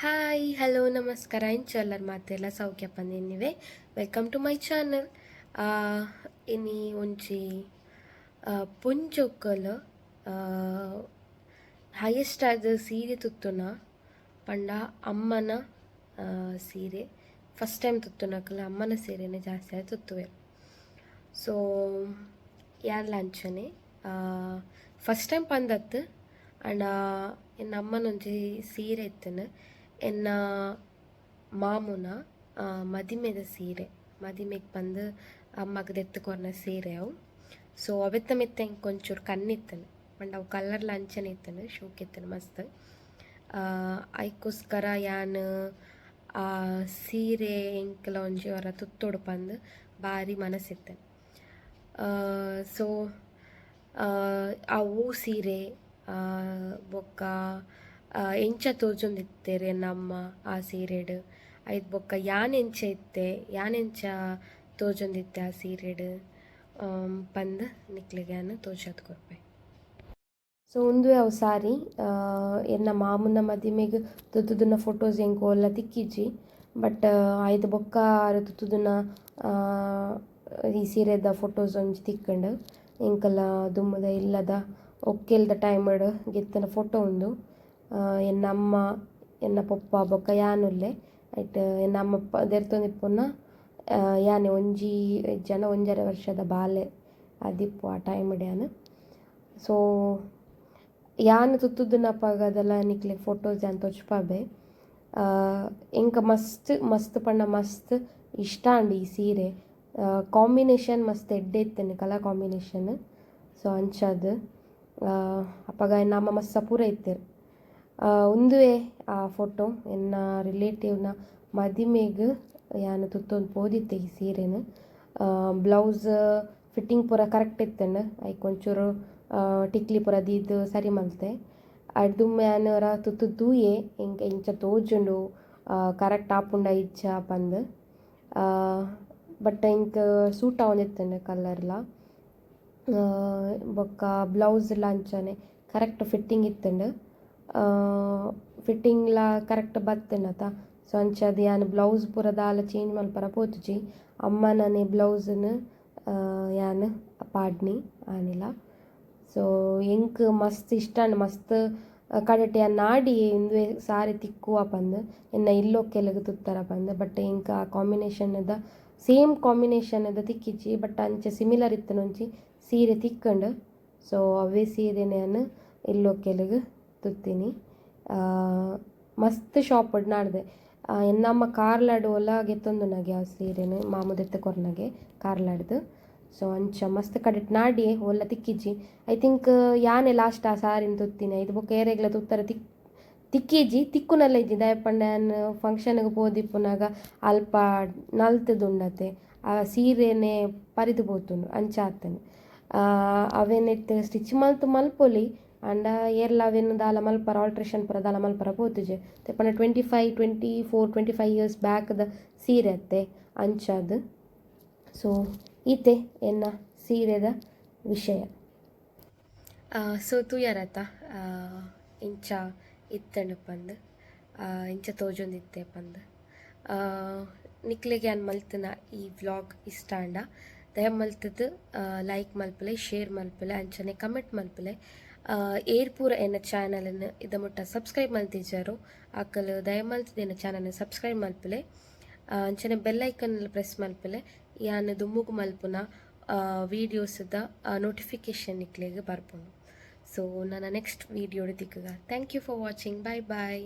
Hi hello ನಮಸ್ಕಾರ ಇಂಚೆಲ್ಲರ ಮಾತೆಲ್ಲ ಸೌಖ್ಯ ಪಂದಿನಿವೆ ವೆಲ್ಕಮ್ ಟು ಮೈ ಚಾನಲ್. ಇನಿ ಒಂಜಿ ಪುಂಜೊಕ್ಕಲ್ ಹೈಯೆಸ್ಟ್ ಆದ ಸೀರೆ ತುತ್ತುನ ಪಂಡ ಅಮ್ಮನ ಸೀರೆ ಫಸ್ಟ್ ಟೈಮ್ ತುತ್ತುನಕಲ್ಲ ಅಮ್ಮನ ಸೀರೆನೇ ಜಾಸ್ತಿ ಆಗಿ ತುತ್ತುವೆ. ಸೊ ಯಾರ್ಲ ಅಂಚನೆ ಫಸ್ಟ್ ಟೈಮ್ ಪಂದತ್ತು ಅಂಡ ಎನ್ನ ಅಮ್ಮನೊಂಜಿ ಸೀರೆ ಇತ್ತನು ಎನ್ನ ಮಾಮುನ ಮದಿಮೆದ ಸೀರೆ ಮದಿಮೆಗೆ ಬಂದು ಅಮ್ಮಗೆ ದೆತ್ತು ಕೊರ್ನ ಸೀರೆ ಅವು. ಸೊ ಅವೆತ್ತ ಮೆತ್ತ ಹಿಂಗೆ ಒಂಚೂರು ಕಣ್ಣಿತ್ತನು ಅಂಡ್ ಅವು ಕಲರ್ಲ ಅಂಚನೆ ಇತ್ತನು ಶೋಕಿತ್ತನು ಮಸ್ತ್. ಅದಕ್ಕೋಸ್ಕರ ಯಾನು ಆ ಸೀರೆ ಎಂಕಲ ಒಂಜಿ ಅವರ ತುತ್ತೋಡು ಬಂದು ಭಾರಿ ಮನಸ್ಸಿತ್ತನು. ಸೊ ಅವು ಸೀರೆ ಬೊಕ್ಕ ಎಂಚ ತೋಜೊಂದಿತ್ತೇರೆ ನಮ್ಮ ಆ ಸೀರೆಡ್ ಐದು ಬೊಕ್ಕ ಯಾನೆಂಚ ಇತ್ತೆ ಯಾನೆಂಚ ತೋಜೊಂದಿತ್ತೆ ಆ ಸೀರೆಡ್ ಪಂದು ನಿಕ್ಲಿಗೆ ನಾನು ತೋಜದ್ ಕೊರ್ಪೆ. ಸೊ ಒಂದು ಅವು ಸಾರಿ ಎನ್ನ ಮಾಮೂನ ಮದಿಮೆಗೆ ತುತ್ತುದಿನ ಫೋಟೋಸ್ ಹೆಂಗೆ ಎಲ್ಲ ತಿಕ್ಕಿಜಿ. ಬಟ್ ಐದು ಬೊಕ್ಕ ತುತ್ತುದಿನ ಈ ಸೀರೆದ ಫೋಟೋಸ್ ಒಂಜಿ ತಿಕ್ಕಂಡು ಎಂಕಲ್ಲ ದುಮ್ಮದ ಇಲ್ಲದ ಒಕ್ಕೆಲ್ದ ಟೈಮಡ್ ಗೆತ್ತನ ಫೋಟೋ ಉಂದು ಎನ್ನ ಅಮ್ಮ ಎನ್ನ ಪೊಪ್ಪ ಬೊಕ್ಕ ಯಾನುಲ್ಲೆ ಐಟ್ ಎನ್ನ ಅಮ್ಮ ದೆರ್ತೊಂದಿಪ್ಪುನ ಯಾನೆ ಒಂಜಿ ಜನ 1.5 ವರ್ಷದ ಬಾಲೆ ಆದಿಪ್ಪು ಆ ಟೈಮಡ್ ಯಾನು. ಸೊ ಯಾನು ತುತ್ತುದಿನ ಪಗದೆಲ್ಲ ನಿಕ್ಲೆ ಫೋಟೋಸ್ ಯಾನ್ ತೋಜ್ಪಾಬೆ ಎಂಕ ಮಸ್ತ್ ಮಸ್ತ್ ಪಂಡ ಮಸ್ತ್ ಇಷ್ಟ ಅಂಡ್ ಈ ಸೀರೆ ಕಾಂಬಿನೇಷನ್ ಮಸ್ತ್ ಎಡ್ಡೆ ಇತ್ತೇನೆ ಕಲರ್ ಕಾಂಬಿನೇಷನ್. ಸೊ ಅಂಚದು ಅಪ್ಪಗ ಎನ್ನ ಅಮ್ಮ ಮಸ್ತ್ ಪೂರ ಇತ್ತೇರು ಒಂದುವೆ ಆ ಫೋಟೋ ಎನ್ನ ರಿಲೇಟಿವ್ನ ಮದಿಮೆಗ್ ಯಾನು ತುತ್ತೊಂದು ಪೋದಿತ್ತೆ ಈ ಸೀರೆನು. ಬ್ಲೌಸ್ ಫಿಟ್ಟಿಂಗ್ ಪೂರ ಕರೆಕ್ಟ್ ಇತ್ತೇನೆ ಐಕ್ ಒಂಚೂರು ಟಿಕ್ಲಿ ಪೂರ ದೀದು ಸರಿ ಮಲ್ತೆ ಅಡ್ದುಮ್ಮೆ ಯಾನರ ತುತ್ತು ತೂಯೆ ಎಂಕ ಇಂಚ ತೋಜುಂಡು ಕರೆಕ್ಟ್ ಆಪುಂಡ ಇಜ್ಜ ಪಂದು. ಬಟ್ ಇಂಕ ಸೂಟ್ ಆವೊಂದಿತ್ತಂಡೆ ಕಲರ್ಲ ಬೊಕ್ಕ ಬ್ಲೌಸ್ಲ ಅಂಚನೆ ಕರೆಕ್ಟ್ ಫಿಟ್ಟಿಂಗ್ ಇತ್ತಂಡು ಫಿಟ್ಟಿಂಗ್ಲ ಕರೆಕ್ಟ್ ಬತ್ತುಂಡತ. ಸೊ ಅಂಚದು ಯಾನು ಬ್ಲೌಸ್ ಪೂರ ದಾಲ ಚೇಂಜ್ ಮಲ್ಪರ ಪೋತುಜಿ ಅಮ್ಮನನೆ ಬ್ಲೌಸ್ನು ಯಾನು ಪಾಡ್ನಿ ಆನಿಲ. ಸೊ ಎಂಕ್ ಮಸ್ತ್ ಇಷ್ಟ ಮಸ್ತ್ ಕಡೆಟ್ ಯಾನ್ ನಾಡಿ ಒಂದುವೆ ಸಾರಿ ತಿಕ್ಕುವ ಪಂದು ಎನ್ನ ಇಲ್ಲೊಕ್ಕೆಲಗ್ ತುತ್ತರ ಪಂದು. ಬಟ್ ಎಂಕ್ ಆ ಕಾಂಬಿನೇಷನ್ದ ಸೇಮ್ ಕಾಂಬಿನೇಷನ್ದ ತಿಕ್ಕಿಜಿ ಬಟ್ ಅಂಚ ಸಿಮಿಲರ್ ಇತ್ತನೊಂಜಿ ಸೀರೆ ತಿಕ್ಕಂಡು. ಸೊ ಅವೇ ಸೀರೆನೇ ನಾನು ಇಲ್ಲೊಕ್ಕೆಲಗ್ ತುತ್ತೀನಿ. ಮಸ್ತ್ ಶಾಪಡ್ ನಾಡ್ದೆ ಎನ್ನಮ್ಮ ಕಾರ್ಲಾಡು ಒಲ ಗೆತ್ತೊಂದು ನಗೆ ಆ ಸೀರೆನು ಮಾಮುದೆತ್ತ ಕೊರ್ನಗೆ ಕಾರ್ಲಾಡ್ದು. ಸೊ ಅಂಚ ಮಸ್ತ್ ಕಡೆಟ್ ನಾಡಿ ಒಲ್ಲ ತಿಕ್ಕಿಜಿ. ಐ ಥಿಂಕ್ ಯಾನೆ ಲಾಸ್ಟ್ ಆ ಸಾರಿನ ತುತ್ತೀನಿ ಐದು ಬೊಕ್ಕ ಏರೆಗ್ಲ ತುತ್ತರ ತಿಕ್ಕಿಜಿ ತಿಕ್ಕುನಲ್ಲ ಇಜ್ಜಿ ದಯಪಂಡ ನಾನು ಫಂಕ್ಷನ್ಗೆ ಪೋದಿಪ್ಪುನಾಗ ಅಲ್ಪ ನಲ್ತದುಂಡತೆ ಆ ಸೀರೆನೇ ಪರಿದು ಪೋತುಂಡು ಅಂಚ ಆತನು. ಅವೆನೆತ್ ಸ್ಟಿಚ್ ಮಲ್ಪೊಲಿ ಅಂಡ ಏರ್ಲ ಅವೆನು ದಾಲ ಮಲ್ಪರ ಆಲ್ಟ್ರೇಷನ್ ಪೂರ ದಾಲ ಮಲ್ಪರ ಪೋತುಜೆ ತೆಪ್ಪಂಡ 24-25 ಇಯರ್ಸ್ ಬ್ಯಾಕ್ದ ಸೀರೆ ಅತ್ತೆ ಅಂಚದು. ಸೊ ಈತೆ ಎನ್ನ ಸೀರೆದ ವಿಷಯ. ಸೊ ತೂಯರತ ಇಂಚ ಇತ್ತಂಡು ಪಂದು ಇಂಚ ತೋಜೊಂದಿತ್ತೆ ಪಂದು ನಿಕ್ಲೆಗೆ ಯಾನ್ ಮಲ್ತನ ಈ ವ್ಲಾಗ್ ಇಷ್ಟ ಅಂಡ ದಯ ಮಲ್ತದ್ದು ಲೈಕ್ ಮಲ್ಪಲೆ ಶೇರ್ ಮಲ್ಪಲೆ ಅಂಚನೆ ಕಮೆಂಟ್ ಮಲ್ಪಲೆ ಏರ್ ಪೂರ ಎನ್ನ ಚಾನಲನ್ನು ಇದ ಮುಟ್ಟ ಸಬ್ಸ್ಕ್ರೈಬ್ ಮಲ್ತಿಜಾರು ಆಕಲು ದಯ ಮಲ್ತದ ಎನ್ನ ಚಾನಲ್ನ ಸಬ್ಸ್ಕ್ರೈಬ್ ಮಲ್ಪಲೆ ಅಂಚನೆ ಬೆಲ್ಲೈಕನ್ ಪ್ರೆಸ್ ಮಲ್ಪಲೆ ಯಾನು ದುಮ್ಮುಗು ಮಲ್ಪುನ ವೀಡಿಯೋಸ್ದ ನೋಟಿಫಿಕೇಶನ್ ನಿಕ್ಲೆಗೆ ಬರ್ಪುಂಡು. ಸೊ ನನ್ನ ನೆಕ್ಸ್ಟ್ ವೀಡಿಯೋಡು ತಿಕ್ಕುಗ. Thank you for watching. Bye bye.